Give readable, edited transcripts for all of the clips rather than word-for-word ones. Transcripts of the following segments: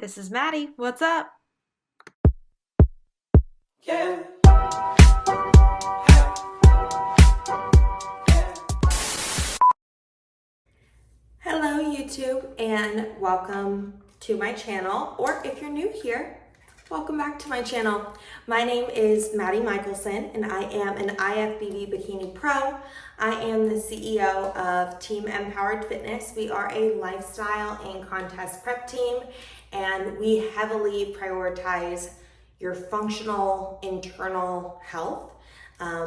this is Maddie. What's up? Yeah. Hello YouTube and welcome to my channel, or if you're new here, welcome back to my channel. My name is Maddie Michelson and I am an Ifbb Bikini Pro. I am the CEO of Team MPowered Fitness. We are a lifestyle and contest prep team, and we heavily prioritize your functional internal health.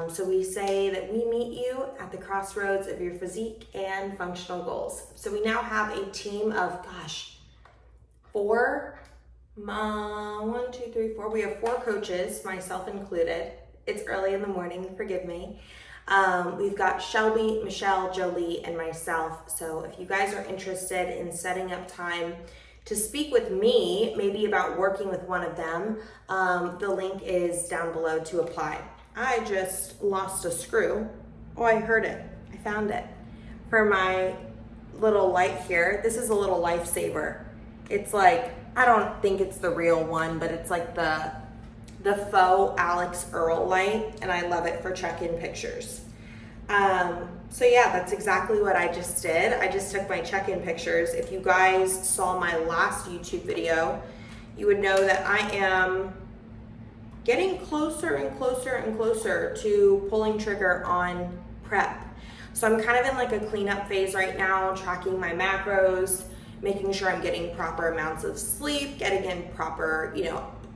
So we say that we meet you at the crossroads of your physique and functional goals. So we now have a team of, we have 4 coaches, myself included. It's early in the morning, forgive me. We've got Shelby, Michelle, Jolie, and myself. So if you guys are interested in setting up time to speak with me, maybe about working with one of them, the link is down below to apply. I just lost a screw. Oh, I heard it. I found it. For my little light here, this is a little lifesaver. It's like, I don't think it's the real one, but it's like the faux Alex Earl light, and I love it for check-in pictures. So yeah, that's exactly what I just did. I just took my check-in pictures. If you guys saw my last YouTube video, you would know that I am getting closer and closer and closer to pulling trigger on prep. So I'm kind of in like a cleanup phase right now, tracking my macros, making sure I'm getting proper amounts of sleep, getting in proper,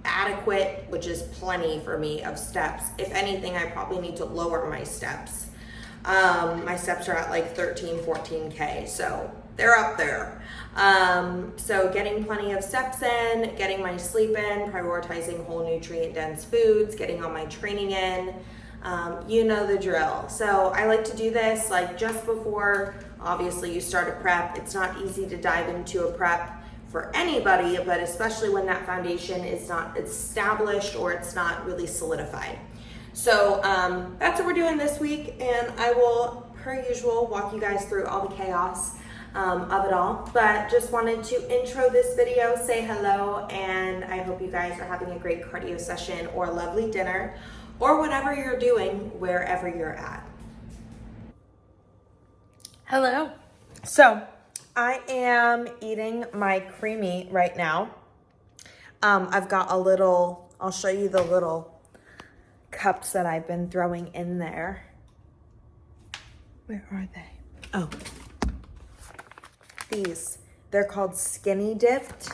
adequate, which is plenty for me, of steps. If anything, I probably need to lower my steps. My steps are at like 13, 14K, so they're up there. So getting plenty of steps in, getting my sleep in, prioritizing whole nutrient dense foods, getting all my training in, you know the drill. So I like to do this like just before, obviously, you start a prep. It's not easy to dive into a prep for anybody, but especially when that foundation is not established or it's not really solidified. So that's what we're doing this week, and I will, per usual, walk you guys through all the chaos of it all. But just wanted to intro this video, say hello, and I hope you guys are having a great cardio session or a lovely dinner or whatever you're doing wherever you're at. Hello. So I am eating my creamy right now. I've got a little, I'll show you the little cups that I've been throwing in there. Where are they? Oh, these. They're called Skinny Dipped.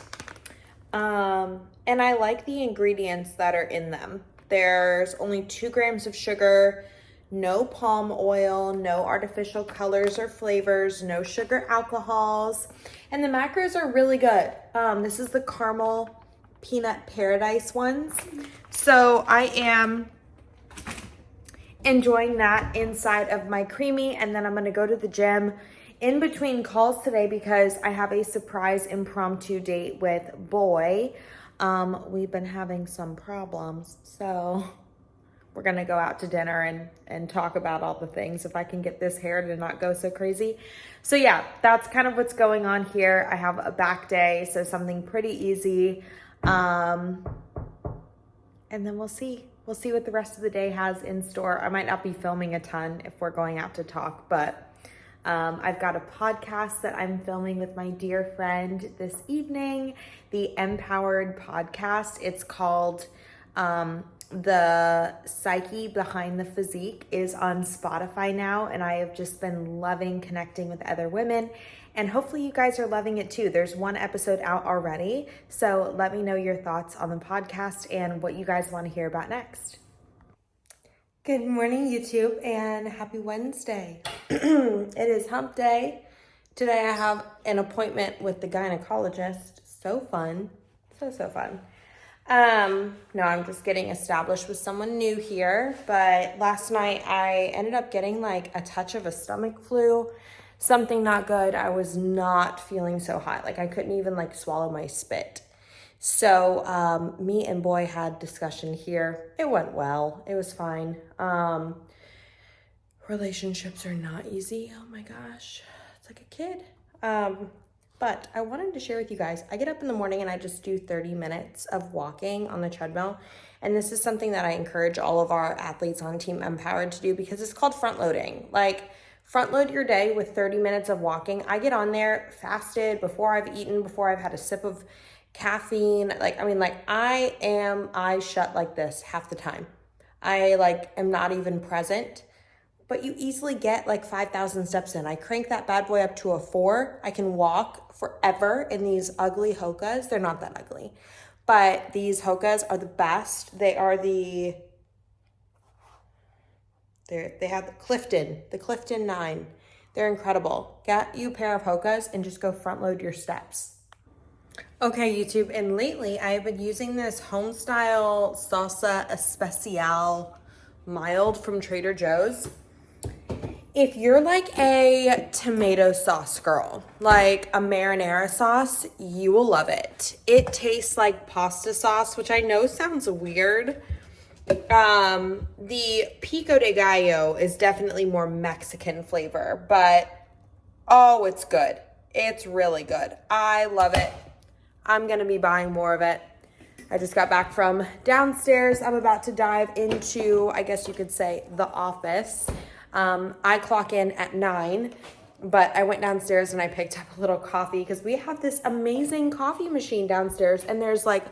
And I like the ingredients that are in them. There's only 2 grams of sugar, no palm oil, no artificial colors or flavors, no sugar alcohols, and the macros are really good. This is the caramel peanut paradise ones. So I am enjoying that inside of my creamy, and then I'm gonna go to the gym in between calls today because I have a surprise impromptu date with Boy. We've been having some problems, so we're gonna go out to dinner and talk about all the things, if I can get this hair to not go so crazy. So yeah, that's kind of what's going on here. I have a back day, so something pretty easy. And then we'll see what the rest of the day has in store. I might not be filming a ton if we're going out to talk, but I've got a podcast that I'm filming with my dear friend this evening, the MPowered podcast. It's called The Psyche Behind the Physique, is on Spotify now, and I have just been loving connecting with other women, and hopefully you guys are loving it too. There's 1 episode out already, so let me know your thoughts on the podcast and what you guys want to hear about next. Good morning, YouTube, and happy Wednesday. It is hump day. Today I have an appointment with the gynecologist. So fun. So fun. No, I'm just getting established with someone new here, but last night I ended up getting like a touch of a stomach flu, something not good. I was not feeling so hot. Like I couldn't even like swallow my spit. So me and Boy had discussion here. It went well. It was fine. Relationships are not easy. Oh my gosh. It's like a kid. But I wanted to share with you guys, I get up in the morning and I just do 30 minutes of walking on the treadmill. And this is something that I encourage all of our athletes on Team MPowered to do because it's called front loading. Like, front load your day with 30 minutes of walking. I get on there fasted before I've eaten, before I've had a sip of caffeine. I shut like this half the time. I am not even present. But you easily get like 5,000 steps in. I crank that bad boy up to a 4. I can walk forever in these ugly Hokas. They're not that ugly, but these Hokas are the best. They have the Clifton 9. They're incredible. Get you a pair of Hokas and just go front load your steps. Okay, YouTube, and lately I have been using this Homestyle Salsa Especial Mild from Trader Joe's. If you're like a tomato sauce girl, like a marinara sauce, you will love it. It tastes like pasta sauce, which I know sounds weird. The pico de gallo is definitely more Mexican flavor, but oh, it's good. It's really good. I love it. I'm going to be buying more of it. I just got back from downstairs. I'm about to dive into, I guess you could say, the office. I clock in at 9, but I went downstairs and I picked up a little coffee because we have this amazing coffee machine downstairs and there's like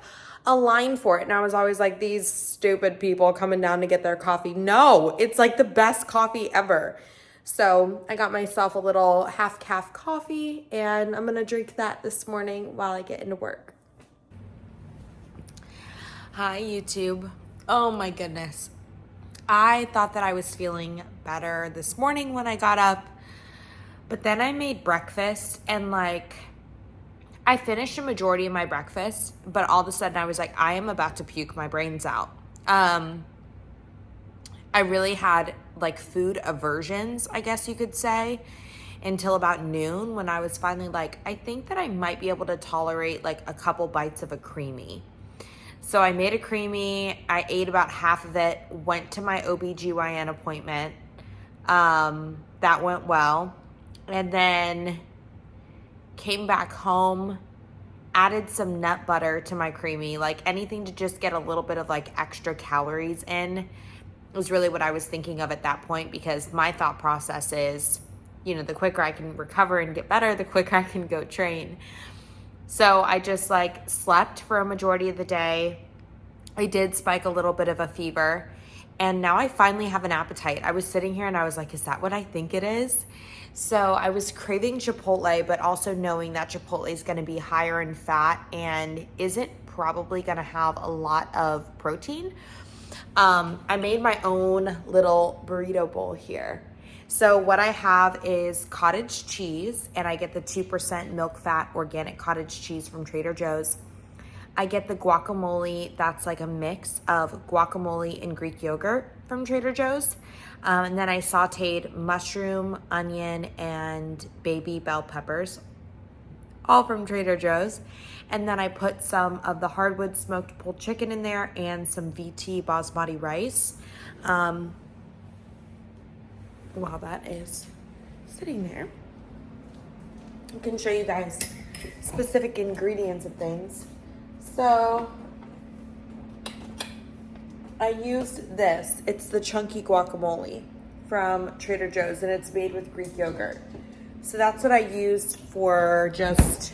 a line for it. And I was always like, these stupid people coming down to get their coffee. No, it's like the best coffee ever. So I got myself a little half-calf coffee and I'm going to drink that this morning while I get into work. Hi, YouTube. Oh my goodness. I thought that I was feeling better this morning when I got up, but then I made breakfast and I finished a majority of my breakfast, but all of a sudden I was like, I am about to puke my brains out. I really had food aversions, I guess you could say, until about noon when I was finally I think that I might be able to tolerate a couple bites of a creamy. So I made a creamy, I ate about half of it, went to my OBGYN appointment. That went well. And then came back home, added some nut butter to my creamy, anything to just get a little bit of extra calories in was really what I was thinking of at that point, because my thought process is, the quicker I can recover and get better, the quicker I can go train. So I just slept for a majority of the day. I did spike a little bit of a fever and now I finally have an appetite. I was sitting here and I was like, is that what I think it is? So I was craving Chipotle, but also knowing that Chipotle is going to be higher in fat and isn't probably going to have a lot of protein. I made my own little burrito bowl here. So what I have is cottage cheese, and I get the 2% milk fat organic cottage cheese from Trader Joe's. I get the guacamole, that's a mix of guacamole and Greek yogurt from Trader Joe's. And then I sauteed mushroom, onion, and baby bell peppers, all from Trader Joe's. And then I put some of the hardwood smoked pulled chicken in there and some VT basmati rice. While that is sitting there, I can show you guys specific ingredients of things. So I used this. It's the chunky guacamole from Trader Joe's and it's made with Greek yogurt. So that's what I used for just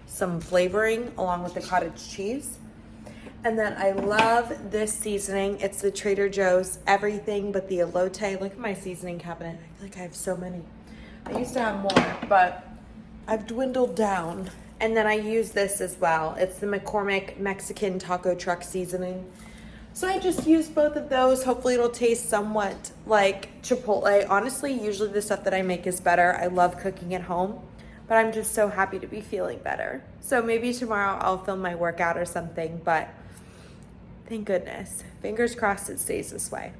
some flavoring along with the cottage cheese. And then I love this seasoning. It's the Trader Joe's everything but the elote. Look at my seasoning cabinet. I feel like I have so many. I used to have more, but I've dwindled down. And then I use this as well. It's the McCormick Mexican Taco Truck seasoning. So I just used both of those. Hopefully it'll taste somewhat like Chipotle. Honestly, usually the stuff that I make is better. I love cooking at home, but I'm just so happy to be feeling better. So maybe tomorrow I'll film my workout or something, but thank goodness. Fingers crossed it stays this way.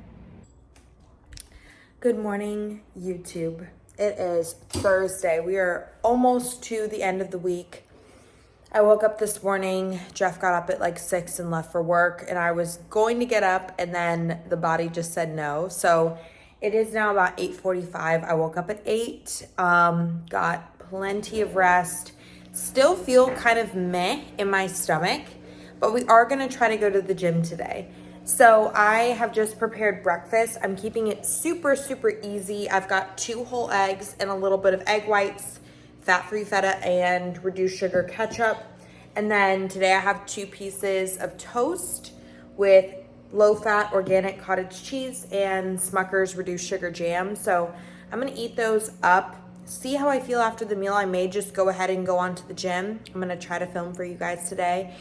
Good morning, YouTube. It is Thursday. We are almost to the end of the week. I woke up this morning. Jeff got up at 6 and left for work, and I was going to get up, and then the body just said no. So it is now about 8:45. I woke up at 8, got plenty of rest. Still feel kind of meh in my stomach, but we are gonna try to go to the gym today. So I have just prepared breakfast. I'm keeping it super, super easy. I've got 2 whole eggs and a little bit of egg whites, fat-free feta, and reduced sugar ketchup. And then today I have 2 pieces of toast with low-fat organic cottage cheese and Smucker's reduced sugar jam. So I'm gonna eat those up, see how I feel after the meal. I may just go ahead and go on to the gym. I'm gonna try to film for you guys today,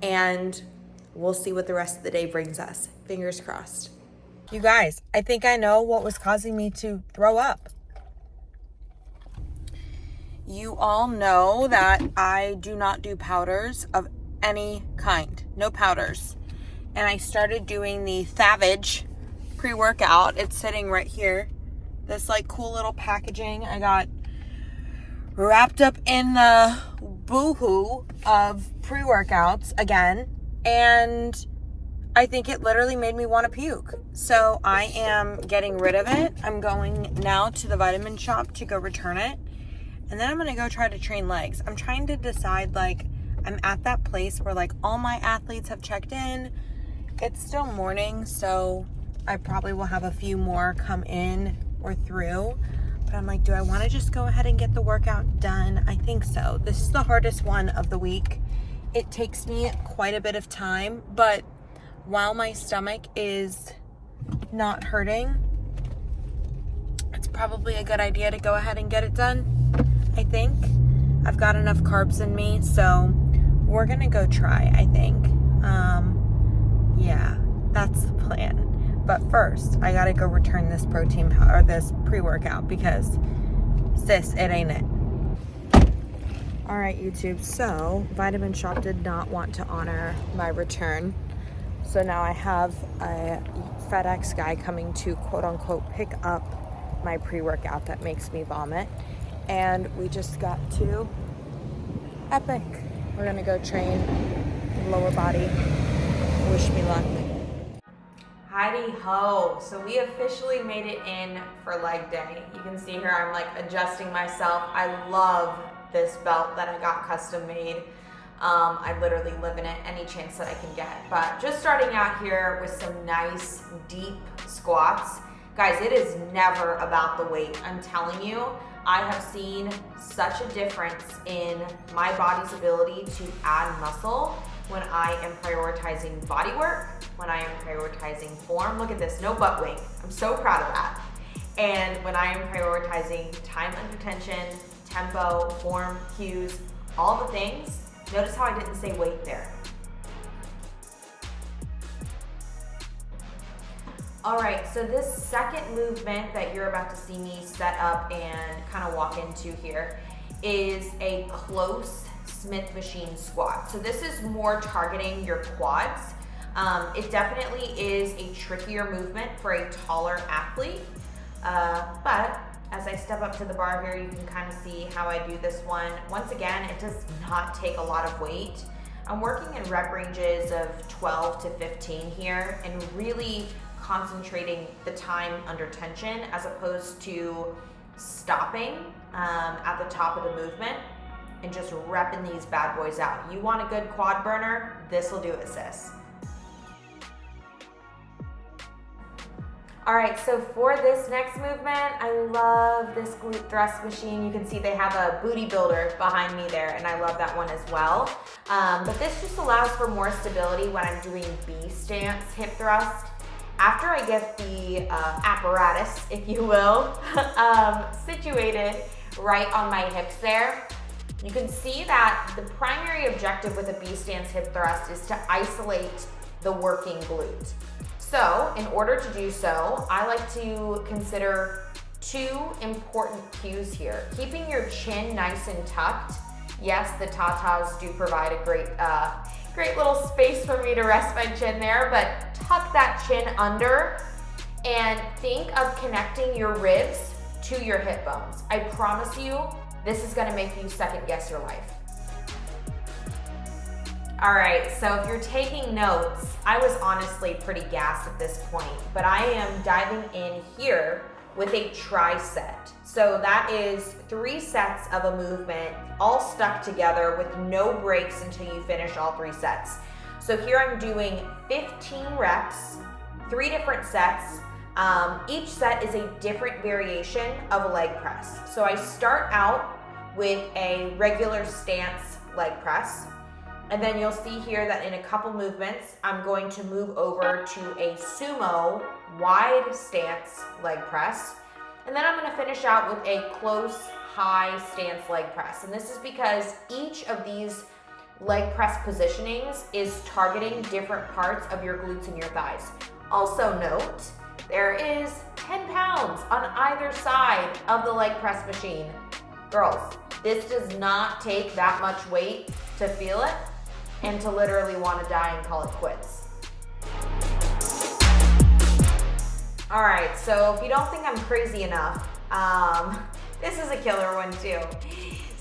and we'll see what the rest of the day brings us. Fingers crossed. You guys, I think I know what was causing me to throw up. You all know that I do not do powders of any kind. No powders. And I started doing the Savage pre-workout. It's sitting right here. This like cool little packaging I got wrapped up in the boohoo of pre-workouts again. And I think it literally made me want to puke. So I am getting rid of it. I'm going now to the vitamin shop to go return it. And then I'm going to go try to train legs. I'm trying to decide, like, I'm at that place where like all my athletes have checked in. It's still morning, so I probably will have a few more come in or through. But I'm like, do I want to just go ahead and get the workout done? I think so. This is the hardest one of the week. It takes me quite a bit of time, but while my stomach is not hurting, it's probably a good idea to go ahead and get it done, I think. I've got enough carbs in me, so we're gonna go try, I think. Yeah, that's the plan. But first, I gotta go return this protein powder, or this pre-workout, because sis, it ain't it. All right, YouTube, so Vitamin Shop did not want to honor my return. So now I have a FedEx guy coming to quote unquote pick up my pre-workout that makes me vomit. And we just got to Epic. We're gonna go train lower body. Wish me luck. Heidi ho. So we officially made it in for leg day. You can see here I'm like adjusting myself. I love this belt that I got custom made. I literally live in it any chance that I can get. But just starting out here with some nice deep squats. Guys, it is never about the weight. I'm telling you, I have seen such a difference in my body's ability to add muscle when I am prioritizing body work, when I am prioritizing form. Look at this, no butt wing. I'm so proud of that. And when I am prioritizing time under tension, tempo, form, cues, all the things. Notice how I didn't say weight there. All right, so this second movement that you're about to see me set up and kind of walk into here is a close Smith machine squat. So this is more targeting your quads. It definitely is a trickier movement for a taller athlete, but as I step up to the bar here, you can kind of see how I do this one. Once again, it does not take a lot of weight. I'm working in rep ranges of 12 to 15 here and really concentrating the time under tension as opposed to stopping at the top of the movement and just repping these bad boys out. You want a good quad burner? This will do it, sis. All right, so for this next movement, I love this glute thrust machine. You can see they have a booty builder behind me there, and I love that one as well. But this just allows for more stability when I'm doing B stance hip thrust. After I get the apparatus, if you will, situated right on my hips there, you can see that the primary objective with a B stance hip thrust is to isolate the working glute. So in order to do so, I like to consider 2 important cues here. Keeping your chin nice and tucked. Yes, the tatas do provide a great little space for me to rest my chin there, but tuck that chin under and think of connecting your ribs to your hip bones. I promise you, this is gonna make you second guess your life. All right, so if you're taking notes, I was honestly pretty gassed at this point, but I am diving in here with a tricep. So that is 3 sets of a movement, all stuck together with no breaks until you finish all 3 sets. So here I'm doing 15 reps, 3 different sets. Each set is a different variation of a leg press. So I start out with a regular stance leg press. And then you'll see here that in a couple movements, I'm going to move over to a sumo wide stance leg press. And then I'm gonna finish out with a close high stance leg press. And this is because each of these leg press positionings is targeting different parts of your glutes and your thighs. Also note, there is 10 pounds on either side of the leg press machine. Girls, this does not take that much weight to feel it and to literally want to die and call it quits. All right, so if you don't think I'm crazy enough, this is a killer one too.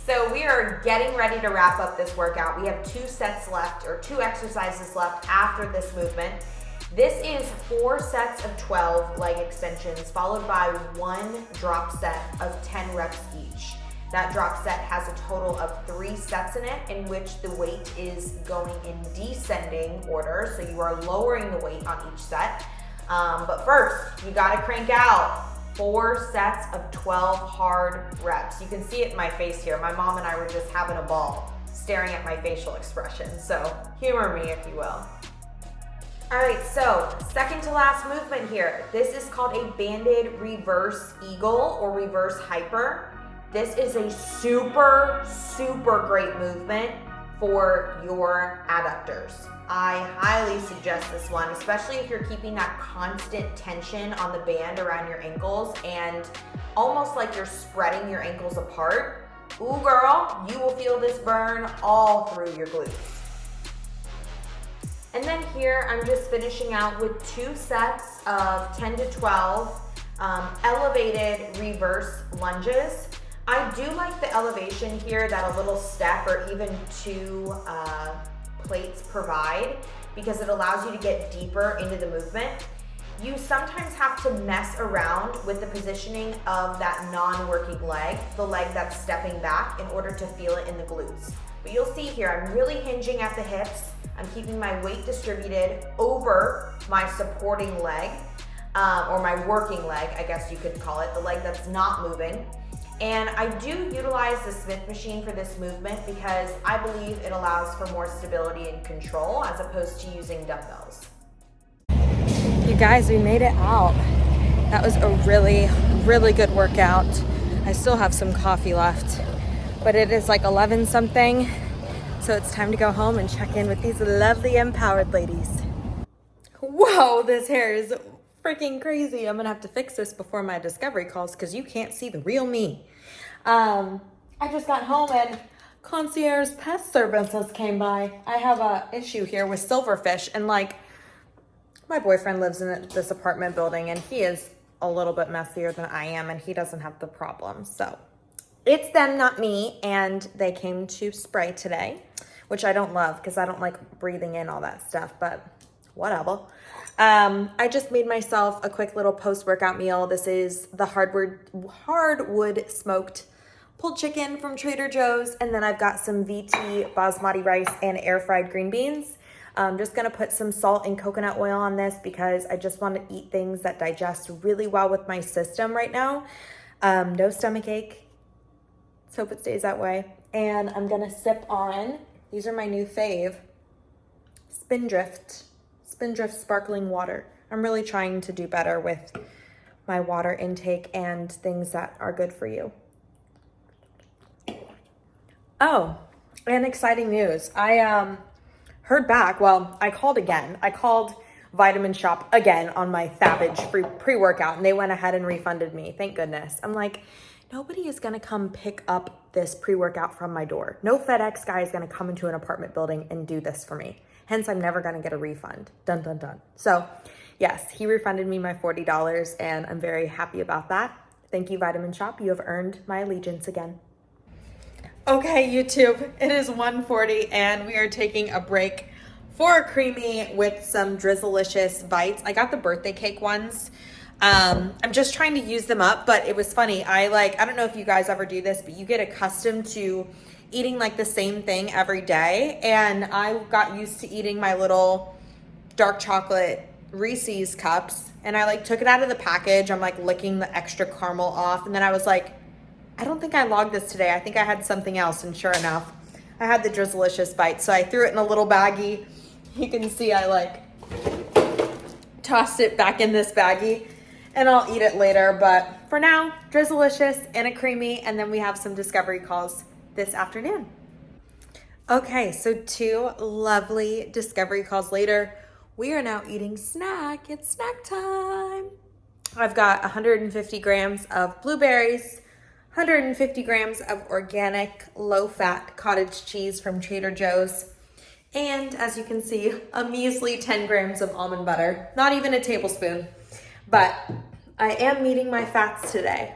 So we are getting ready to wrap up this workout. We have 2 sets left, or 2 exercises left after this movement. This is 4 sets of 12 leg extensions, followed by 1 drop set of 10 reps each. That drop set has a total of 3 sets in it, in which the weight is going in descending order. So you are lowering the weight on each set. But first, you gotta crank out 4 sets of 12 hard reps. You can see it in my face here. My mom and I were just having a ball staring at my facial expression. So humor me, if you will. All right, so second to last movement here. This is called a banded reverse eagle or reverse hyper. This is a super, super great movement for your adductors. I highly suggest this one, especially if you're keeping that constant tension on the band around your ankles and almost like you're spreading your ankles apart. Ooh, girl, you will feel this burn all through your glutes. And then here, I'm just finishing out with 2 sets of 10 to 12 elevated reverse lunges. I do like the elevation here that a little step or even 2 plates provide, because it allows you to get deeper into the movement. You sometimes have to mess around with the positioning of that non-working leg, the leg that's stepping back, in order to feel it in the glutes. But you'll see here, I'm really hinging at the hips. I'm keeping my weight distributed over my supporting leg, or my working leg, I guess you could call it, the leg that's not moving. And I do utilize the Smith machine for this movement because I believe it allows for more stability and control as opposed to using dumbbells. You guys, we made it out. That was a really, really good workout. I still have some coffee left, but it is like 11 something. So it's time to go home and check in with these lovely MPowered ladies. Whoa, this hair is freaking crazy. I'm gonna have to fix this before my discovery calls because you can't see the real me. I just got home and concierge pest services came by. I have a issue here with silverfish, and like, my boyfriend lives in this apartment building and he is a little bit messier than I am and he doesn't have the problem. So it's them, not me. And they came to spray today, which I don't love because I don't like breathing in all that stuff, but whatever. I just made myself a quick little post-workout meal. This is the hardwood smoked pulled chicken from Trader Joe's. And then I've got some VT basmati rice and air fried green beans. I'm just gonna put some salt and coconut oil on this because I just want to eat things that digest really well with my system right now. No stomach ache. Let's hope it stays that way. And I'm gonna sip on, these are my new fave, Spindrift sparkling water. I'm really trying to do better with my water intake and things that are good for you. Oh, and exciting news. I heard back, well, I called again. I called Vitamin Shop again on my Savage pre-workout, and they went ahead and refunded me. Thank goodness. I'm like, nobody is gonna come pick up this pre-workout from my door. No FedEx guy is gonna come into an apartment building and do this for me. Hence, I'm never gonna get a refund. Dun, dun, dun. So yes, he refunded me my $40 and I'm very happy about that. Thank you, Vitamin Shop. You have earned my allegiance again. Okay, YouTube, it is 1:40 and we are taking a break for a creamy with some Drizzlicious bites. I got the birthday cake ones I'm just trying to use them up, but it was funny. I don't know if you guys ever do this, but you get accustomed to eating like the same thing every day. And I got used to eating my little dark chocolate Reese's cups, and I took it out of the package. I'm licking the extra caramel off. And then I was like, I don't think I logged this today. I think I had something else. And sure enough, I had the Drizzlicious bite. So I threw it in a little baggie. You can see I tossed it back in this baggie, and I'll eat it later. But for now, Drizzlicious and a creamy, and then we have some discovery calls this afternoon. Okay, so 2 lovely discovery calls later, we are now eating snack. It's snack time. I've got 150 grams of blueberries, 150 grams of organic, low-fat cottage cheese from Trader Joe's, and as you can see, a measly 10 grams of almond butter. Not even a tablespoon, but I am meeting my fats today.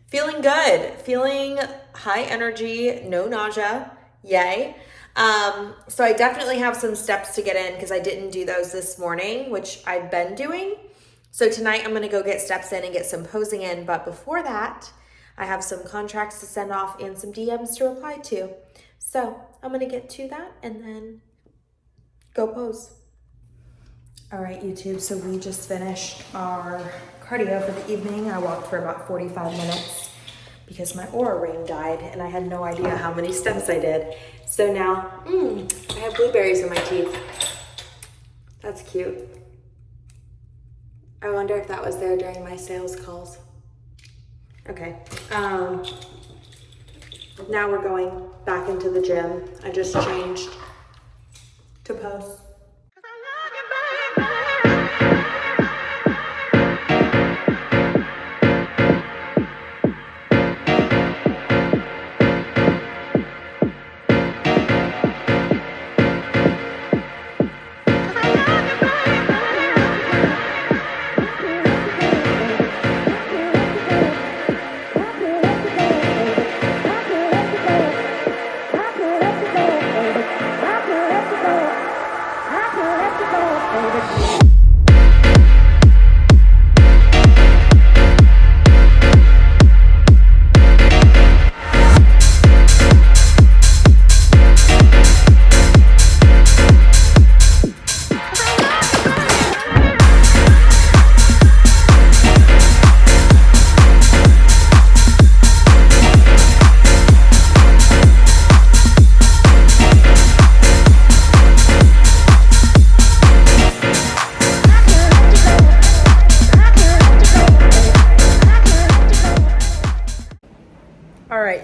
Feeling good, feeling high energy, no nausea, yay. So I definitely have some steps to get in because I didn't do those this morning, which I've been doing. So tonight I'm gonna go get steps in and get some posing in, but before that, I have some contracts to send off and some DMs to reply to. So I'm gonna get to that and then go pose. All right, YouTube, so we just finished our cardio for the evening. I walked for about 45 minutes because my Aura ring died and I had no idea how many steps I did. So now, I have blueberries in my teeth. That's cute. I wonder if that was there during my sales calls. Okay, now we're going back into the gym. I just changed to pose.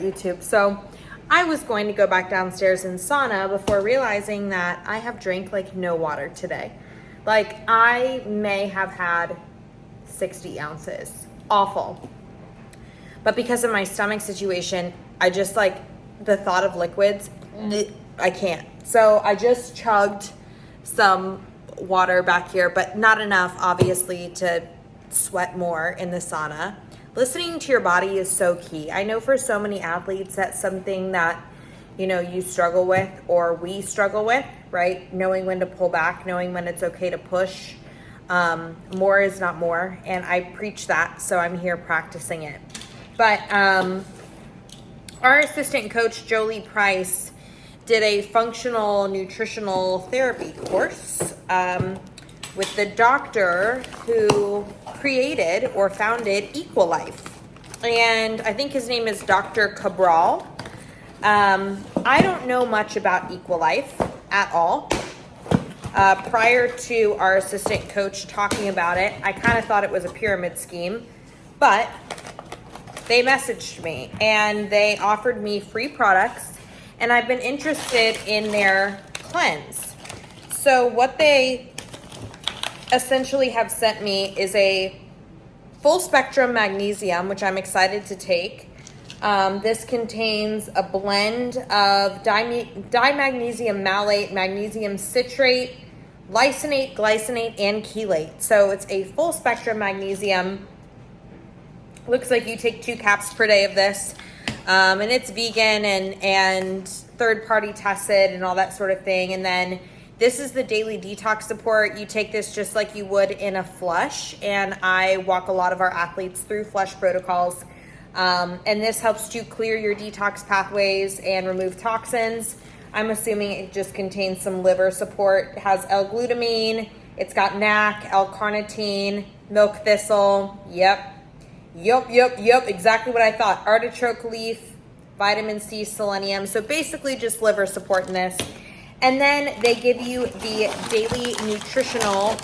YouTube. So I was going to go back downstairs in sauna before realizing that I have drank no water today. I may have had 60 ounces. Awful. But because of my stomach situation, I just the thought of liquids, I can't. So I just chugged some water back here, but not enough, obviously, to sweat more in the sauna. Listening to your body is so key. I know for so many athletes, that's something that, you struggle with, or we struggle with, right? Knowing when to pull back, knowing when it's okay to push. More is not more. And I preach that, so I'm here practicing it. But our assistant coach, Jolie Price, did a functional nutritional therapy course with the doctor who created or founded Equilife. And I think his name is Dr. Cabral. I don't know much about Equilife at all. Prior to our assistant coach talking about it, I kind of thought it was a pyramid scheme, but they messaged me and they offered me free products, and I've been interested in their cleanse. So what they essentially have sent me is a full spectrum magnesium, which I'm excited to take. This contains a blend of dimagnesium malate, magnesium citrate, lysine, glycinate, and chelate. So it's a full spectrum magnesium. Looks like you take 2 caps per day of this. And it's vegan and third party tested and all that sort of thing. And then This is the daily detox support. You take this just like you would in a flush, and I walk a lot of our athletes through flush protocols. And this helps to clear your detox pathways and remove toxins. I'm assuming it just contains some liver support. It has L-glutamine, it's got NAC, L-carnitine, milk thistle. Yep, exactly what I thought. Artichoke leaf, vitamin C, selenium. So basically just liver support in this. And then they give you the daily nutritional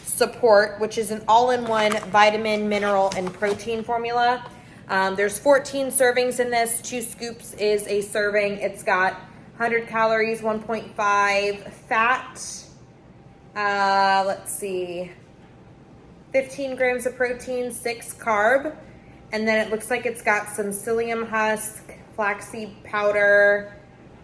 support, which is an all-in-one vitamin, mineral, and protein formula. There's 14 servings in this. 2 scoops is a serving. It's got 100 calories, 1.5 fat. Let's see, 15 grams of protein, 6 carb. And then it looks like it's got some psyllium husk, flaxseed powder,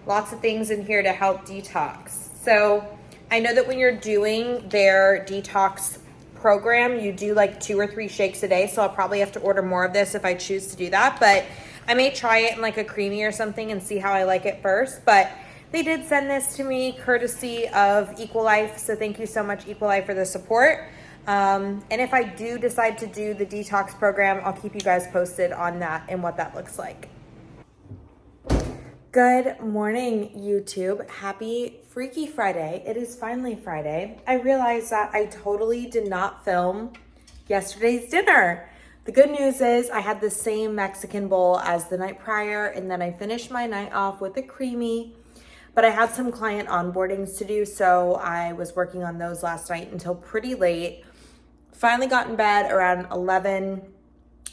lots of things in here to help detox. So I know that when you're doing their detox program, you do like 2 or 3 shakes a day. So I'll probably have to order more of this if I choose to do that. But I may try it in like a creamy or something and see how I like it first. But they did send this to me courtesy of Equalife. So thank you so much, Equalife, for the support. And if I do decide to do the detox program, I'll keep you guys posted on that and what that looks like. Good morning, YouTube. Happy Freaky Friday. It is finally Friday. I realized that I totally did not film yesterday's dinner. The good news is I had the same Mexican bowl as the night prior, and then I finished my night off with a creamy, but I had some client onboardings to do, so I was working on those last night until pretty late. Finally got in bed around 11.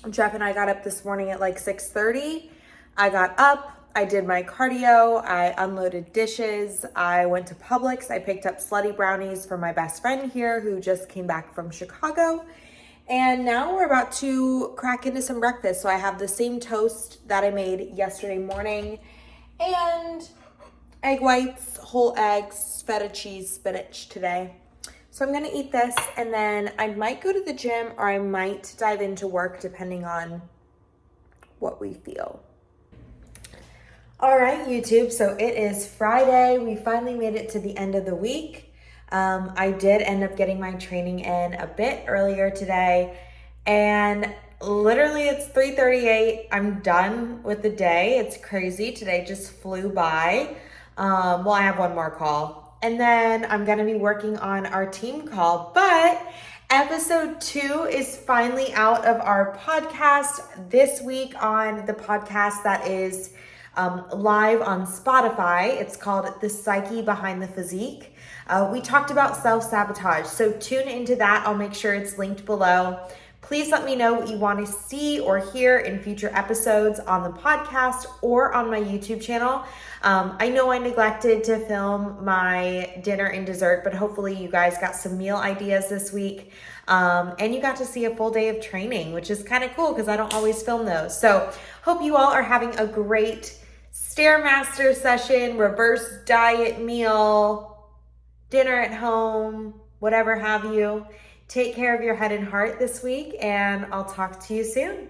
Jeff and I got up this morning at like 6:30. I got up, I did my cardio, I unloaded dishes, I went to Publix, I picked up slutty brownies for my best friend here who just came back from Chicago. And now we're about to crack into some breakfast. So I have the same toast that I made yesterday morning and egg whites, whole eggs, feta cheese, spinach today. So I'm gonna eat this and then I might go to the gym or I might dive into work depending on what we feel. All right, YouTube, so it is Friday. We finally made it to the end of the week. I did end up getting my training in a bit earlier today, and literally it's 3:38. I'm done with the day. It's crazy. Today just flew by. Well, I have one more call, and then I'm gonna be working on our team call, but episode 2 is finally out of our podcast this week on the podcast that is live on Spotify. It's called The Psyche Behind the Physique. We talked about self-sabotage, so tune into that. I'll make sure it's linked below. Please let me know what you want to see or hear in future episodes on the podcast or on my YouTube channel. I know I neglected to film my dinner and dessert, but hopefully you guys got some meal ideas this week. And you got to see a full day of training, which is kind of cool because I don't always film those. So hope you all are having a great Stairmaster session, reverse diet meal, dinner at home, whatever have you. Take care of your head and heart this week, and I'll talk to you soon.